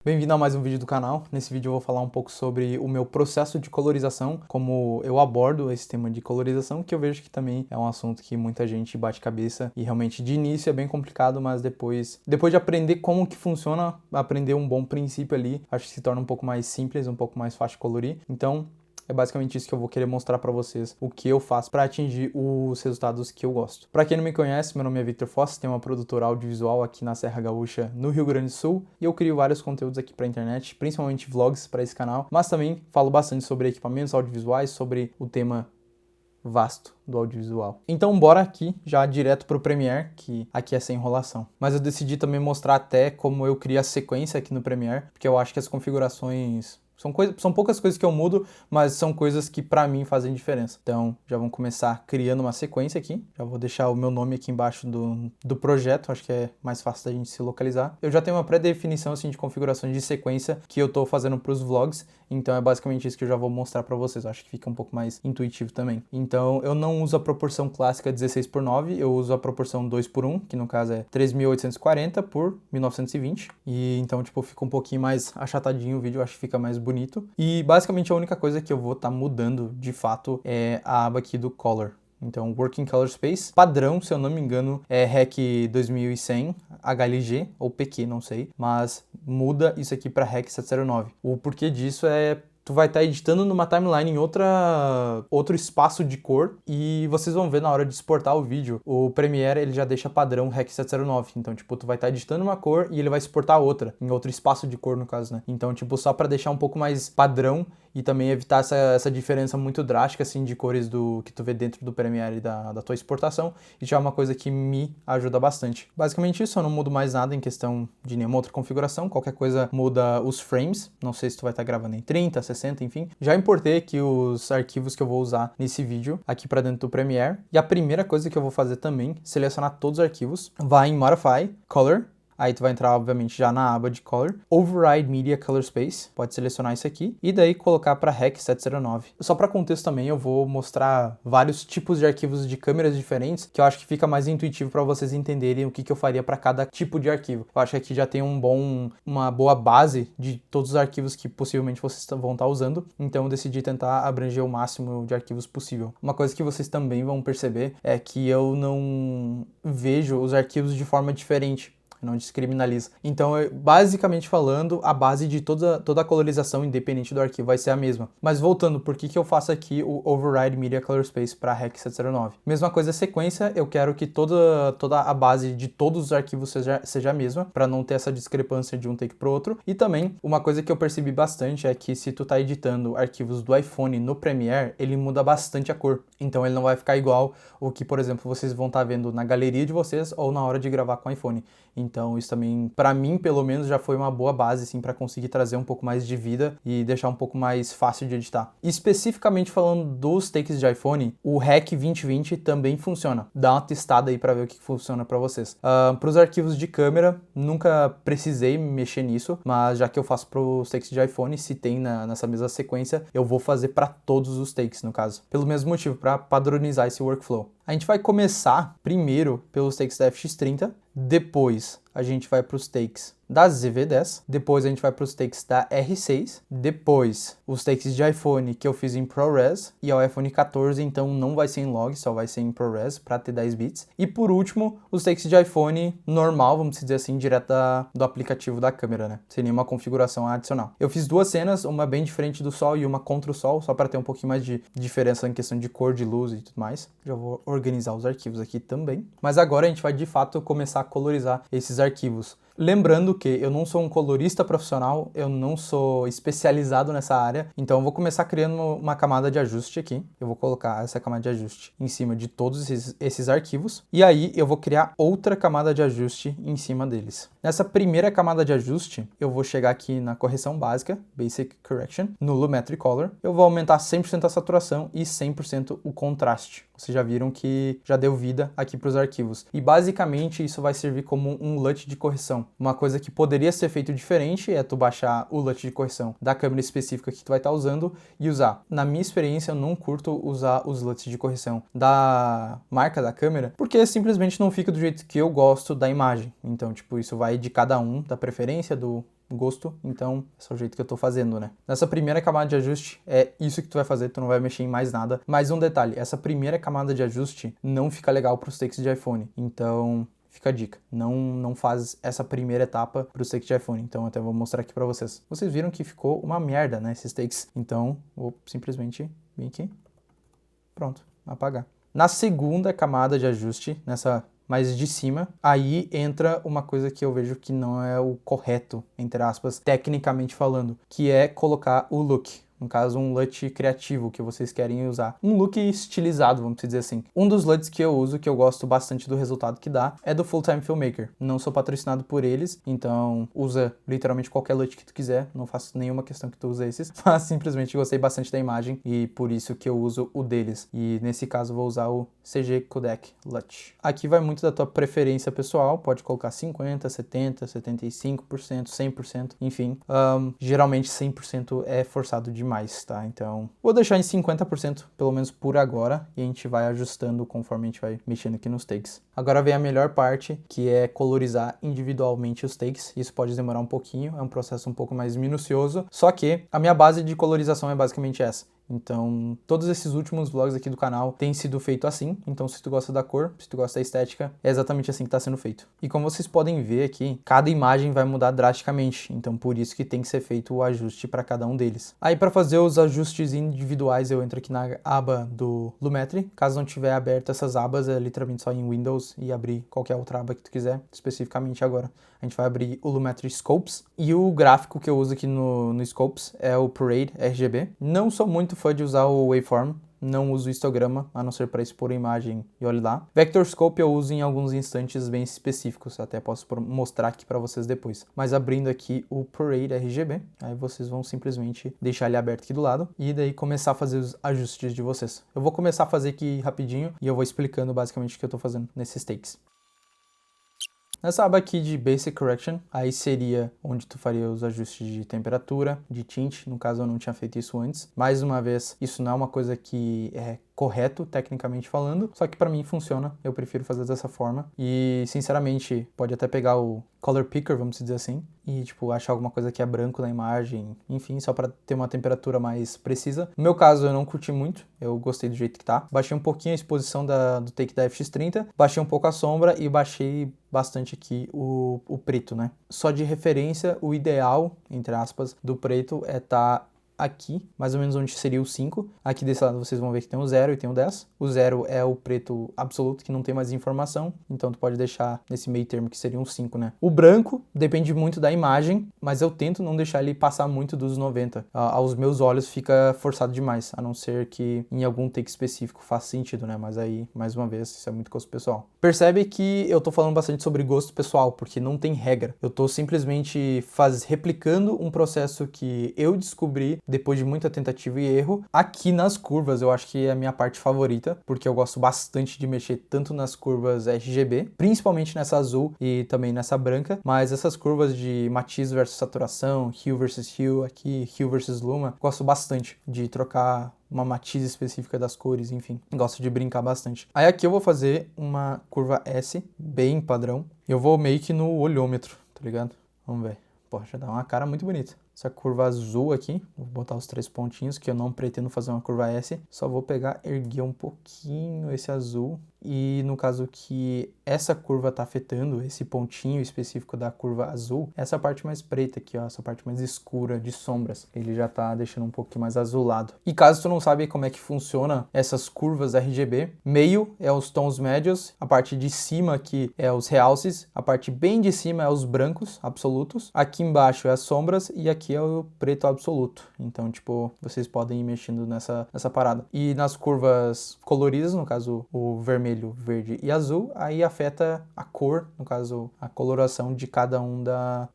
Bem-vindo a mais um vídeo do canal. Nesse vídeo eu vou falar um pouco sobre o meu processo de colorização, como eu abordo esse tema de colorização, que eu vejo que também é um assunto que muita gente bate cabeça e realmente de início é bem complicado, mas depois de aprender como que funciona, aprender um bom princípio ali, acho que se torna um pouco mais simples, um pouco mais fácil de colorir. Então, é basicamente isso que eu vou querer mostrar para vocês, o que eu faço para atingir os resultados que eu gosto. Para quem não me conhece, meu nome é Victor Foss, tenho uma produtora audiovisual aqui na Serra Gaúcha, no Rio Grande do Sul, e eu crio vários conteúdos aqui para a internet, principalmente vlogs para esse canal, mas também falo bastante sobre equipamentos audiovisuais, sobre o tema vasto do audiovisual. Então bora aqui já direto pro Premiere, que aqui é sem enrolação. Mas eu decidi também mostrar até como eu crio a sequência aqui no Premiere, porque eu acho que as configurações são poucas coisas que eu mudo, mas são coisas que pra mim fazem diferença. Então já vamos começar criando uma sequência aqui. Já vou deixar o meu nome aqui embaixo do projeto, acho que é mais fácil da gente se localizar. Eu já tenho uma pré-definição assim, de configurações de sequência que eu tô fazendo pros vlogs, então é basicamente isso que eu já vou mostrar pra vocês. Eu acho que fica um pouco mais intuitivo também. Então eu não uso a proporção clássica 16:9, eu uso a proporção 2:1, que no caso é 3.840 por 1920. E então tipo fica um pouquinho mais achatadinho o vídeo, eu acho que fica mais bonito. E basicamente a única coisa que eu vou estar mudando de fato é a aba aqui do Color. Então, Working Color Space, padrão, se eu não me engano, é REC 2100, HLG ou PQ, não sei, mas muda isso aqui para REC 709. O porquê disso é tu vai estar editando numa timeline em outro espaço de cor e vocês vão ver na hora de exportar o vídeo, o Premiere ele já deixa padrão REC 709, então tipo, tu vai estar editando uma cor e ele vai exportar outra, em outro espaço de cor no caso, né? Então tipo, só para deixar um pouco mais padrão e também evitar essa diferença muito drástica assim de cores do que tu vê dentro do Premiere da tua exportação, e já é uma coisa que me ajuda bastante. Basicamente isso, eu não mudo mais nada em questão de nenhuma outra configuração, qualquer coisa muda os frames, não sei se tu vai estar gravando em 30, 60, enfim. Já importei aqui os arquivos que eu vou usar nesse vídeo aqui para dentro do Premiere, e a primeira coisa que eu vou fazer também, selecionar todos os arquivos, vai em Modify, Color. Aí tu vai entrar, obviamente, já na aba de Color. Override Media Color Space. Pode selecionar isso aqui. E daí colocar para REC 709. Só para contexto também, eu vou mostrar vários tipos de arquivos de câmeras diferentes, que eu acho que fica mais intuitivo para vocês entenderem o que eu faria para cada tipo de arquivo. Eu acho que aqui já tem uma boa base de todos os arquivos que possivelmente vocês vão estar usando. Então eu decidi tentar abranger o máximo de arquivos possível. Uma coisa que vocês também vão perceber é que eu não vejo os arquivos de forma diferente. Não descriminaliza. Então, basicamente falando, a base de toda a colorização, independente do arquivo, vai ser a mesma. Mas voltando, por que eu faço aqui o Override Media Color Space para REC 709? Mesma coisa, sequência, eu quero que toda a base de todos os arquivos seja a mesma, para não ter essa discrepância de um take para o outro. E também, uma coisa que eu percebi bastante é que se tu tá editando arquivos do iPhone no Premiere, ele muda bastante a cor. Então, ele não vai ficar igual o que, por exemplo, vocês vão estar vendo na galeria de vocês ou na hora de gravar com o iPhone. Então isso também, para mim, pelo menos, já foi uma boa base, assim, para conseguir trazer um pouco mais de vida e deixar um pouco mais fácil de editar. Especificamente falando dos takes de iPhone, o REC 2020 também funciona. Dá uma testada aí para ver o que funciona para vocês. Para os arquivos de câmera, nunca precisei mexer nisso, mas já que eu faço para os takes de iPhone, se tem nessa mesma sequência, eu vou fazer para todos os takes, no caso. Pelo mesmo motivo, para padronizar esse workflow. A gente vai começar primeiro pelos takes da FX30, depois a gente vai para os takes da ZV-10, depois a gente vai para os takes da R6, depois os takes de iPhone que eu fiz em ProRes, e ao iPhone 14 então não vai ser em log, só vai ser em ProRes para ter 10 bits, e por último os takes de iPhone normal, vamos dizer assim, direto do aplicativo da câmera, né, sem nenhuma configuração adicional. Eu fiz duas cenas, uma bem diferente do sol e uma contra o sol, só para ter um pouquinho mais de diferença em questão de cor, de luz e tudo mais. Já vou organizar os arquivos aqui também, mas agora a gente vai de fato começar a colorizar esses arquivos. Lembrando que eu não sou um colorista profissional, eu não sou especializado nessa área, então eu vou começar criando uma camada de ajuste aqui. Eu vou colocar essa camada de ajuste em cima de todos esses arquivos, e aí eu vou criar outra camada de ajuste em cima deles. Nessa primeira camada de ajuste, eu vou chegar aqui na correção básica, Basic Correction, no Lumetri Color. Eu vou aumentar 100% a saturação e 100% o contraste. Vocês já viram que já deu vida aqui para os arquivos. E basicamente isso vai servir como um LUT de correção. Uma coisa que poderia ser feito diferente é tu baixar o LUT de correção da câmera específica que tu vai estar usando e usar. Na minha experiência, eu não curto usar os LUTs de correção da marca da câmera, porque simplesmente não fica do jeito que eu gosto da imagem. Então, tipo, isso vai de cada um, da preferência gosto, então esse é o jeito que eu tô fazendo, né? Nessa primeira camada de ajuste, é isso que tu vai fazer, tu não vai mexer em mais nada. Mais um detalhe, essa primeira camada de ajuste não fica legal pros takes de iPhone, então fica a dica, não faz essa primeira etapa para os takes de iPhone, então até vou mostrar aqui para vocês. Vocês viram que ficou uma merda, né, esses takes, então vou simplesmente vir aqui, pronto, apagar. Na segunda camada de ajuste, nessa mais de cima, aí entra uma coisa que eu vejo que não é o correto, entre aspas, tecnicamente falando, que é colocar o look. No caso, um LUT criativo que vocês querem usar. Um look estilizado, vamos dizer assim. Um dos LUTs que eu uso, que eu gosto bastante do resultado que dá, é do Full Time Filmmaker. Não sou patrocinado por eles, então usa literalmente qualquer LUT que tu quiser. Não faço nenhuma questão que tu use esses, mas simplesmente gostei bastante da imagem e por isso que eu uso o deles. E nesse caso vou usar o CG Codec LUT. Aqui vai muito da tua preferência pessoal, pode colocar 50%, 70%, 75%, 100%, enfim. Geralmente 100% é forçado demais. Tá? Então, vou deixar em 50% pelo menos por agora e a gente vai ajustando conforme a gente vai mexendo aqui nos takes. Agora vem a melhor parte, que é colorizar individualmente os takes. Isso pode demorar um pouquinho, é um processo um pouco mais minucioso, só que a minha base de colorização é basicamente essa. Então, todos esses últimos vlogs aqui do canal têm sido feito assim. Então, se tu gosta da cor, se tu gosta da estética, é exatamente assim que está sendo feito. E como vocês podem ver aqui, cada imagem vai mudar drasticamente. Então, por isso que tem que ser feito o ajuste para cada um deles. Aí, para fazer os ajustes individuais, eu entro aqui na aba do Lumetri. Caso não tiver aberto essas abas, é literalmente só em Windows e abrir qualquer outra aba que tu quiser, especificamente agora. A gente vai abrir o Lumetri Scopes. E o gráfico que eu uso aqui no Scopes é o Parade RGB. Não sou muito fã de usar o Waveform, não uso histograma, a não ser para expor a imagem e olhe lá. Vector Scope eu uso em alguns instantes bem específicos, até posso mostrar aqui para vocês depois. Mas abrindo aqui o Parade RGB, aí vocês vão simplesmente deixar ele aberto aqui do lado e daí começar a fazer os ajustes de vocês. Eu vou começar a fazer aqui rapidinho e eu vou explicando basicamente o que eu estou fazendo nesses takes. Nessa aba aqui de Basic Correction, aí seria onde tu faria os ajustes de temperatura, de tint, no caso eu não tinha feito isso antes. Mais uma vez, isso não é uma coisa que é correto, tecnicamente falando, só que para mim funciona, eu prefiro fazer dessa forma. E, sinceramente, pode até pegar o Color Picker, vamos dizer assim, e, tipo, achar alguma coisa que é branco na imagem, enfim, só para ter uma temperatura mais precisa. No meu caso, eu não curti muito, eu gostei do jeito que tá. Baixei um pouquinho a exposição do take da FX30, baixei um pouco a sombra e baixei bastante aqui o preto, né? Só de referência, o ideal, entre aspas, do preto é tá aqui, mais ou menos onde seria o 5. Aqui desse lado vocês vão ver que tem o 0 e tem o 10. O 0 é o preto absoluto, que não tem mais informação, então tu pode deixar nesse meio termo que seria um 5, né? O branco depende muito da imagem, mas eu tento não deixar ele passar muito dos 90. Aos meus olhos fica forçado demais, a não ser que em algum take específico faça sentido, né? Mas aí, mais uma vez, isso é muito gosto pessoal. Percebe que eu tô falando bastante sobre gosto pessoal, porque não tem regra. Eu tô simplesmente replicando um processo que eu descobri depois de muita tentativa e erro. Aqui nas curvas eu acho que é a minha parte favorita, porque eu gosto bastante de mexer tanto nas curvas RGB, principalmente nessa azul e também nessa branca, mas essas curvas de matiz versus saturação, hue versus hue, aqui hue versus luma, gosto bastante de trocar uma matiz específica das cores, enfim, gosto de brincar bastante. Aí aqui eu vou fazer uma curva S, bem padrão, e eu vou meio que no olhômetro, tá ligado? Vamos ver. Pô, já dá uma cara muito bonita. Essa curva azul aqui, vou botar os 3 pontinhos, que eu não pretendo fazer uma curva S, só vou pegar, erguer um pouquinho esse azul, e no caso que essa curva tá afetando, esse pontinho específico da curva azul, essa parte mais preta aqui, ó, essa parte mais escura de sombras, ele já tá deixando um pouquinho mais azulado. E caso tu não sabe como é que funciona essas curvas RGB, meio é os tons médios, a parte de cima aqui é os realces, a parte bem de cima é os brancos absolutos, aqui embaixo é as sombras e aqui é o preto absoluto. Então, tipo, vocês podem ir mexendo nessa parada. E nas curvas coloridas, no caso o vermelho, verde e azul, aí afeta a cor, no caso a coloração de cada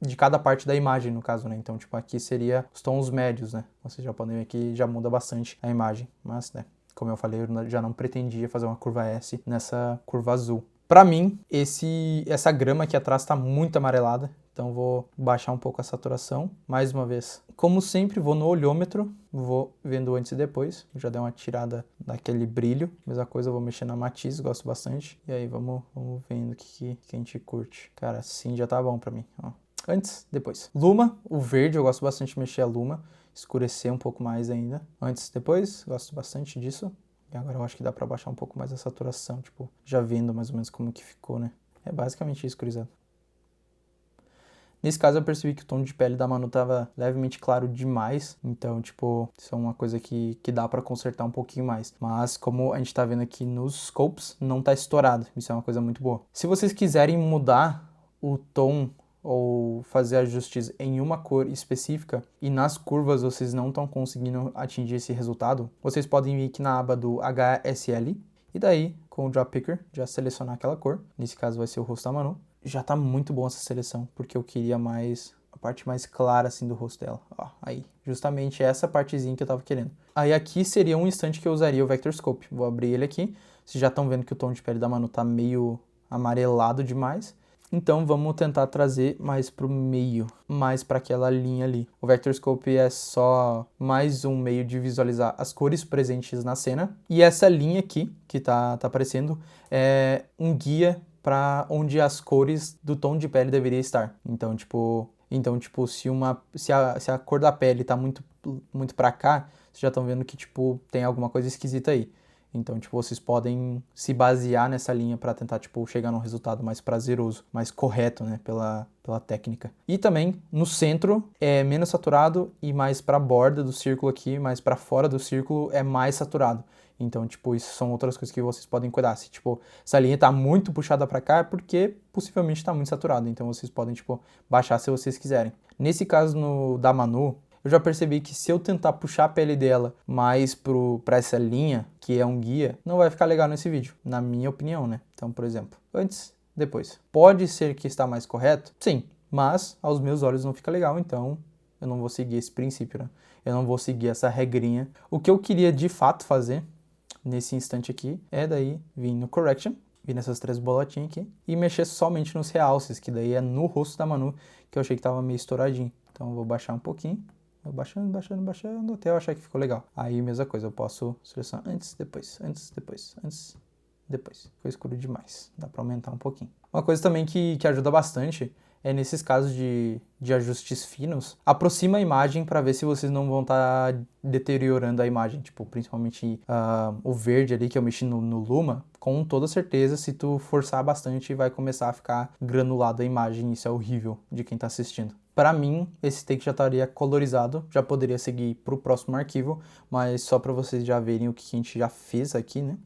de cada parte da imagem, no caso, né? Então, tipo, aqui seria os tons médios, né? Vocês já podem ver que já muda bastante a imagem, mas, né, como eu falei, eu já não pretendia fazer uma curva S nessa curva azul. Para mim, essa grama aqui atrás está muito amarelada, então vou baixar um pouco a saturação, mais uma vez. Como sempre, vou no olhômetro, vou vendo antes e depois, já dei uma tirada daquele brilho. Mesma coisa, eu vou mexer na matiz, gosto bastante. E aí, vamos vendo o que a gente curte. Cara, assim já tá bom pra mim, ó. Antes, depois. Luma, o verde, eu gosto bastante de mexer a luma, escurecer um pouco mais ainda. Antes, depois, gosto bastante disso. E agora eu acho que dá pra baixar um pouco mais a saturação, tipo, já vendo mais ou menos como que ficou, né? É basicamente isso, gurizada. Nesse caso eu percebi que o tom de pele da Manu tava levemente claro demais, então, tipo, isso é uma coisa que dá pra consertar um pouquinho mais. Mas, como a gente tá vendo aqui nos scopes, não tá estourado, isso é uma coisa muito boa. Se vocês quiserem mudar o tom ou fazer ajustes em uma cor específica e nas curvas vocês não estão conseguindo atingir esse resultado, vocês podem vir aqui na aba do HSL e daí, com o Drop Picker, já selecionar aquela cor. Nesse caso vai ser o rosto da Manu. Já tá muito bom essa seleção, porque eu queria mais a parte mais clara assim do rosto dela. Ó, aí, justamente essa partezinha que eu tava querendo. Aí aqui seria um instante que eu usaria o Vector Scope. Vou abrir ele aqui. Vocês já estão vendo que o tom de pele da Manu tá meio amarelado demais. Então vamos tentar trazer mais pro meio, mais para aquela linha ali. O Vector Scope é só mais um meio de visualizar as cores presentes na cena. E essa linha aqui, que tá aparecendo, é um guia para onde as cores do tom de pele deveria estar. Então, tipo, se a cor da pele tá muito para cá, vocês já estão vendo que, tipo, tem alguma coisa esquisita aí. Então, tipo, vocês podem se basear nessa linha para tentar, tipo, chegar num resultado mais prazeroso, mais correto, né, pela técnica. E também, no centro, é menos saturado e mais para a borda do círculo aqui, mais para fora do círculo é mais saturado. Então, tipo, isso são outras coisas que vocês podem cuidar. Se, tipo, essa linha tá muito puxada para cá, é porque possivelmente está muito saturado. Então, vocês podem, tipo, baixar se vocês quiserem. Nesse caso, da Manu, eu já percebi que se eu tentar puxar a pele dela mais pra essa linha, que é um guia, não vai ficar legal nesse vídeo, na minha opinião, né? Então, por exemplo, antes, depois. Pode ser que está mais correto? Sim, mas aos meus olhos não fica legal, então eu não vou seguir esse princípio, né? Eu não vou seguir essa regrinha. O que eu queria de fato fazer nesse instante aqui é daí vir no Correction, vir nessas 3 bolotinhas aqui e mexer somente nos realces, que daí é no rosto da Manu, que eu achei que tava meio estouradinho. Então eu vou baixar um pouquinho. Vou baixando, até eu achar que ficou legal. Aí, mesma coisa, eu posso selecionar antes, depois, antes, depois, antes, depois. Ficou escuro demais, dá pra aumentar um pouquinho. Uma coisa também que ajuda bastante é nesses casos de ajustes finos, aproxima a imagem para ver se vocês não vão estar deteriorando a imagem, tipo, principalmente o verde ali que eu mexi no Luma, com toda certeza, se tu forçar bastante, vai começar a ficar granulado a imagem, isso é horrível de quem tá assistindo. Para mim, esse take já estaria colorizado, já poderia seguir para o próximo arquivo, mas só para vocês já verem o que a gente já fez aqui, né?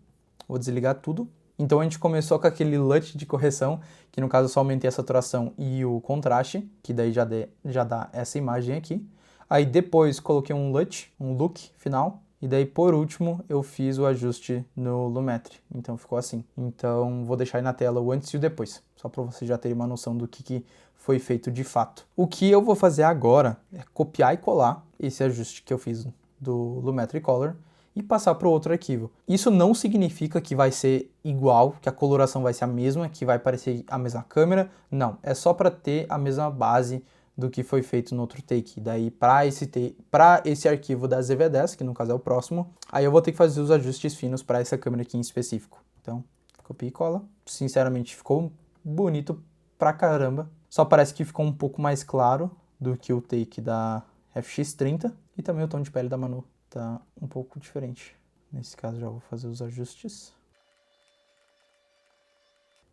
Vou desligar tudo. Então a gente começou com aquele LUT de correção, que no caso eu só aumentei a saturação e o contraste, que daí já dá essa imagem aqui. Aí depois coloquei um LUT, um look final, e daí por último eu fiz o ajuste no Lumetri, então ficou assim. Então vou deixar aí na tela o antes e o depois, só para vocês já terem uma noção do que foi feito de fato. O que eu vou fazer agora é copiar e colar esse ajuste que eu fiz do Lumetri Color e passar para o outro arquivo. Isso não significa que vai ser igual, que a coloração vai ser a mesma, que vai parecer a mesma câmera, não. É só para ter a mesma base do que foi feito no outro take. Daí, para esse arquivo da ZV10, que no caso é o próximo, aí eu vou ter que fazer os ajustes finos para essa câmera aqui em específico. Então, copia e cola. Sinceramente, ficou bonito pra caramba. Só parece que ficou um pouco mais claro do que o take da FX30 e também o tom de pele da Manu tá um pouco diferente. Nesse caso já vou fazer os ajustes.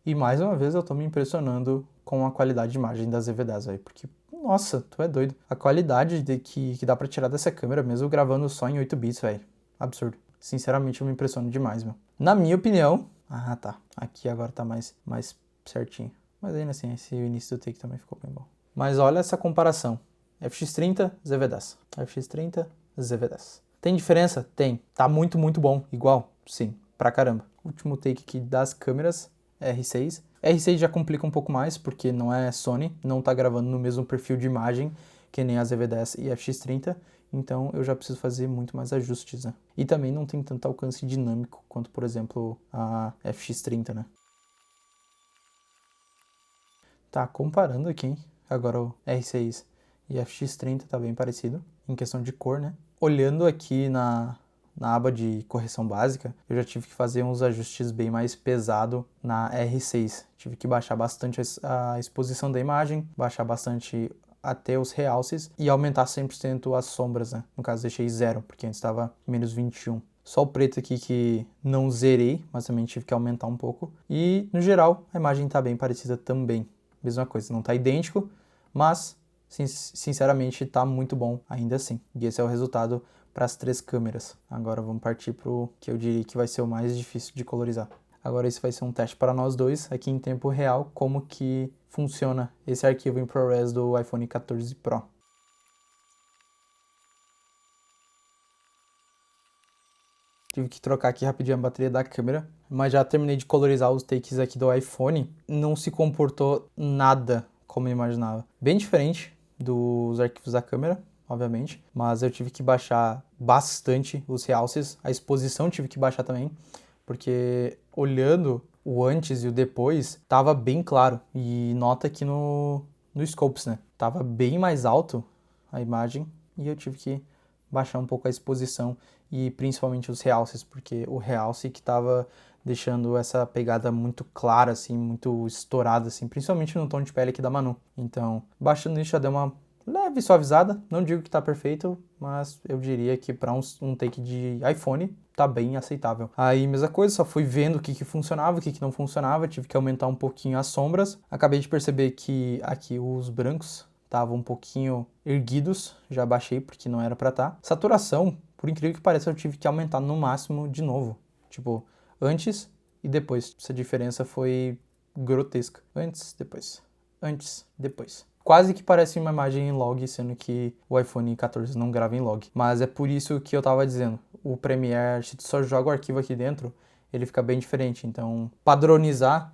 E mais uma vez eu tô me impressionando com a qualidade de imagem da ZV10 aí, porque, nossa, tu é doido. A qualidade que dá pra tirar dessa câmera, mesmo gravando só em 8 bits, velho. Absurdo. Sinceramente eu me impressiono demais, meu. Na minha opinião... Ah, tá. Aqui agora tá mais certinho. Mas ainda assim, esse início do take também ficou bem bom. Mas olha essa comparação. FX30, ZV10. FX30, ZV10. Tem diferença? Tem. Tá muito bom. Igual? Sim. Pra caramba. Último take aqui das câmeras, R6. R6 já complica um pouco mais, porque não é Sony, não tá gravando no mesmo perfil de imagem que nem a ZV10 e a FX30, então eu já preciso fazer muito mais ajustes, né? E também não tem tanto alcance dinâmico quanto, por exemplo, a FX30, né? Tá, comparando aqui, agora o R6 e a FX30 tá bem parecido, em questão de cor, né? Olhando aqui na aba de correção básica, eu já tive que fazer uns ajustes bem mais pesados na R6. Tive que baixar bastante a exposição da imagem, baixar bastante até os realces e aumentar 100% as sombras, né? No caso, deixei 0, porque antes estava menos 21. Só o preto aqui que não zerei, mas também tive que aumentar um pouco. E, no geral, a imagem está bem parecida também. Mesma coisa, não está idêntico, mas, sinceramente, está muito bom ainda assim. E esse é o resultado para as 3 câmeras. Agora vamos partir para o que eu diria que vai ser o mais difícil de colorizar. Agora esse vai ser um teste para nós dois, aqui em tempo real, como que funciona esse arquivo em ProRes do iPhone 14 Pro. Tive que trocar aqui rapidinho a bateria da câmera, mas já terminei de colorizar os takes aqui do iPhone. Não se comportou nada como eu imaginava. Bem diferente dos arquivos da câmera, obviamente, mas eu tive que baixar bastante os realces, a exposição tive que baixar também, porque olhando o antes e o depois, tava bem claro. E nota aqui no Scopes, né? Tava bem mais alto a imagem e eu tive que baixar um pouco a exposição e principalmente os realces, porque o realce que tava deixando essa pegada muito clara, assim, muito estourada, assim, principalmente no tom de pele aqui da Manu. Então, baixando isso já deu uma leve suavizada, não digo que tá perfeito, mas eu diria que para um take de iPhone tá bem aceitável. Aí, mesma coisa, só fui vendo o que funcionava, o que não funcionava, tive que aumentar um pouquinho as sombras. Acabei de perceber que aqui os brancos estavam um pouquinho erguidos, já baixei porque não era pra estar. Saturação, por incrível que pareça, eu tive que aumentar no máximo de novo. Tipo, antes e depois. Essa diferença foi grotesca. Antes, depois. Quase que parece uma imagem em log, sendo que o iPhone 14 não grava em log. Mas é por isso que eu tava dizendo, o Premiere, se tu só joga o arquivo aqui dentro, ele fica bem diferente. Então, padronizar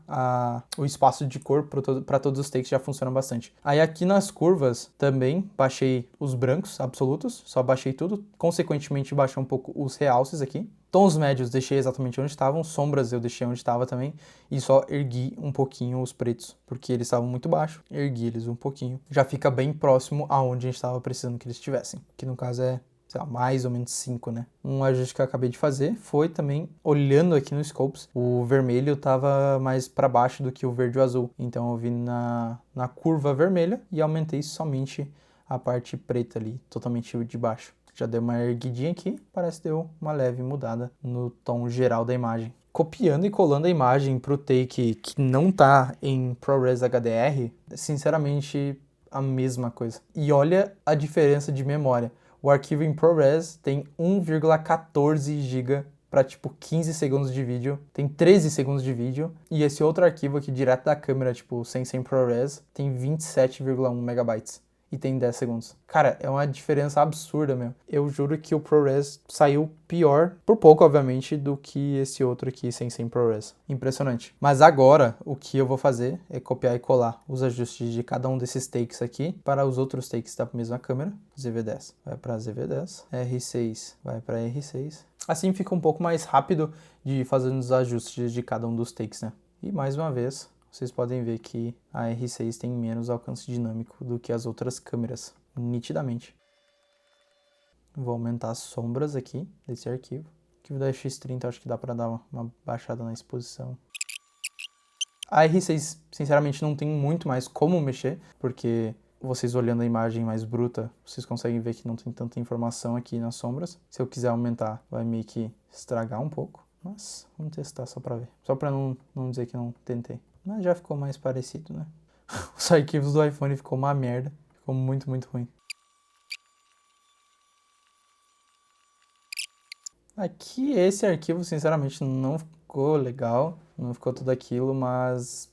o espaço de cor para todos os takes já funciona bastante. Aí aqui nas curvas também baixei os brancos absolutos, só baixei tudo. Consequentemente, baixei um pouco os realces aqui. Tons médios deixei exatamente onde estavam, sombras eu deixei onde estava também, e só ergui um pouquinho os pretos, porque eles estavam muito baixo, ergui eles um pouquinho. Já fica bem próximo aonde a gente estava precisando que eles estivessem, que no caso é, sei lá, mais ou menos 5, né? Um ajuste que eu acabei de fazer foi também, olhando aqui no Scopes, o vermelho estava mais para baixo do que o verde e o azul, então eu vim na curva vermelha e aumentei somente a parte preta ali, totalmente de baixo. Já deu uma erguidinha aqui, parece que deu uma leve mudada no tom geral da imagem. Copiando e colando a imagem para o take que não tá em ProRes HDR, sinceramente a mesma coisa. E olha a diferença de memória. O arquivo em ProRes tem 1,14 GB para tipo 15 segundos de vídeo, tem 13 segundos de vídeo, e esse outro arquivo aqui direto da câmera, tipo sem ProRes, tem 27,1 megabytes. E tem 10 segundos. Cara, é uma diferença absurda, meu. Eu juro que o ProRes saiu pior, por pouco, obviamente, do que esse outro aqui sem ProRes. Impressionante. Mas agora, o que eu vou fazer é copiar e colar os ajustes de cada um desses takes aqui para os outros takes da mesma câmera. ZV-10 vai para ZV-10, R6 vai para R6. Assim fica um pouco mais rápido de fazer os ajustes de cada um dos takes, né? E mais uma vez, vocês podem ver que a R6 tem menos alcance dinâmico do que as outras câmeras, nitidamente. Vou aumentar as sombras aqui desse arquivo. O arquivo da X30 acho que dá para dar uma baixada na exposição. A R6, sinceramente, não tem muito mais como mexer, porque vocês olhando a imagem mais bruta, vocês conseguem ver que não tem tanta informação aqui nas sombras. Se eu quiser aumentar, vai meio que estragar um pouco. Mas vamos testar só para ver. Só para não dizer que não tentei. Mas já ficou mais parecido, né? Os arquivos do iPhone ficou uma merda. Ficou muito, muito ruim. Aqui, esse arquivo, sinceramente, não ficou legal. Não ficou tudo aquilo, mas...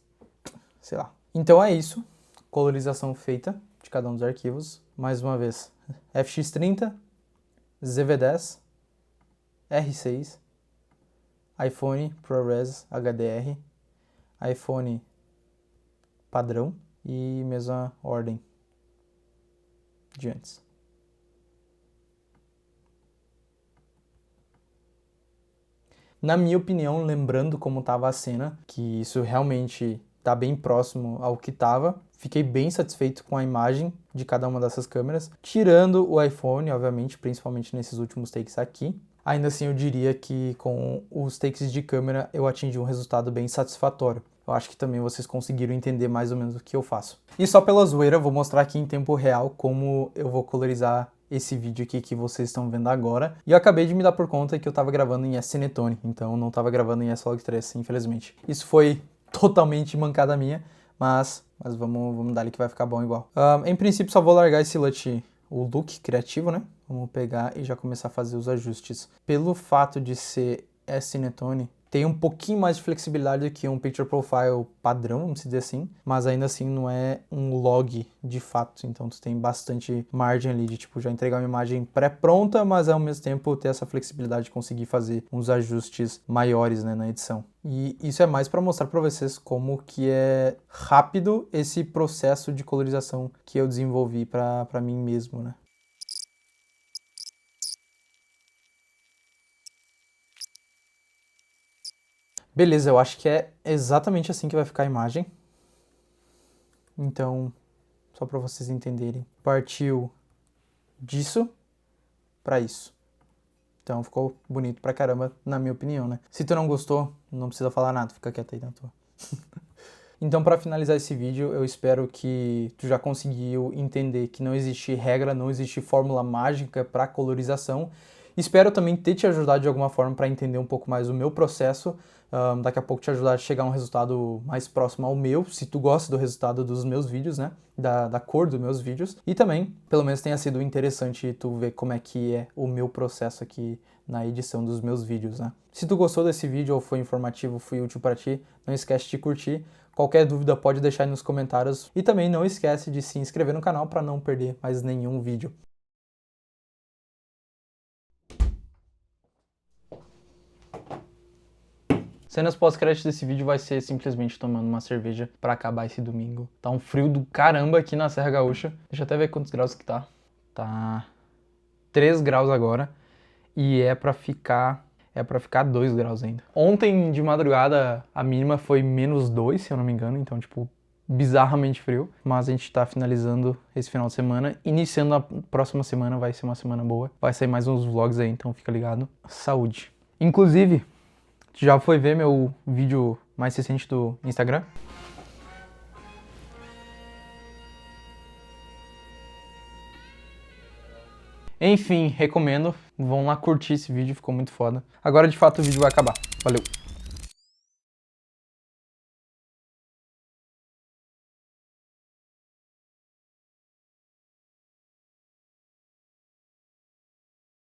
sei lá. Então é isso. Colorização feita de cada um dos arquivos. Mais uma vez. FX30, ZV-10, R6, iPhone ProRes HDR, iPhone padrão e mesma ordem de antes. Na minha opinião, lembrando como estava a cena, que isso realmente está bem próximo ao que estava, fiquei bem satisfeito com a imagem de cada uma dessas câmeras, tirando o iPhone, obviamente, principalmente nesses últimos takes aqui, Ainda assim, eu diria que com os takes de câmera eu atingi um resultado bem satisfatório. Eu acho que também vocês conseguiram entender mais ou menos o que eu faço. E só pela zoeira, vou mostrar aqui em tempo real como eu vou colorizar esse vídeo aqui que vocês estão vendo agora. E eu acabei de me dar por conta que eu tava gravando em S-Cinetone, então não tava gravando em S-Log 3, infelizmente. Isso foi totalmente mancada minha, mas vamos dar ali que vai ficar bom igual. Em princípio, só vou largar esse LUT, o look criativo, né? Vamos pegar e já começar a fazer os ajustes. Pelo fato de ser S-Cinetone, tem um pouquinho mais de flexibilidade do que um Picture Profile padrão, vamos dizer assim, mas ainda assim não é um log de fato, então tu tem bastante margem ali de tipo já entregar uma imagem pré-pronta, mas ao mesmo tempo ter essa flexibilidade de conseguir fazer uns ajustes maiores, né, na edição. E isso é mais para mostrar para vocês como que é rápido esse processo de colorização que eu desenvolvi para mim mesmo, né. Beleza, eu acho que é exatamente assim que vai ficar a imagem. Então, só para vocês entenderem, partiu disso para isso. Então ficou bonito pra caramba, na minha opinião, né? Se tu não gostou, não precisa falar nada, fica quieto aí na tua. Então, para finalizar esse vídeo, eu espero que tu já conseguiu entender que não existe regra, não existe fórmula mágica para colorização. Espero também ter te ajudado de alguma forma para entender um pouco mais o meu processo. Daqui a pouco te ajudar a chegar a um resultado mais próximo ao meu, se tu gosta do resultado dos meus vídeos, né? Da cor dos meus vídeos. E também, pelo menos tenha sido interessante tu ver como é que é o meu processo aqui na edição dos meus vídeos, né? Se tu gostou desse vídeo ou foi informativo, foi útil para ti, não esquece de curtir. Qualquer dúvida pode deixar aí nos comentários. E também não esquece de se inscrever no canal para não perder mais nenhum vídeo. Cenas pós-crédito desse vídeo vai ser simplesmente tomando uma cerveja pra acabar esse domingo. Tá um frio do caramba aqui na Serra Gaúcha. Deixa eu até ver quantos graus que tá. Tá 3 graus agora e é pra ficar 2 graus ainda. Ontem de madrugada a mínima foi -2, se eu não me engano, então tipo bizarramente frio, mas a gente tá finalizando esse final de semana, iniciando a próxima semana, vai ser uma semana boa. Vai sair mais uns vlogs aí, então fica ligado. Saúde. Inclusive, já foi ver meu vídeo mais recente do Instagram? Enfim, recomendo. Vão lá curtir esse vídeo, ficou muito foda. Agora de fato o vídeo vai acabar. Valeu!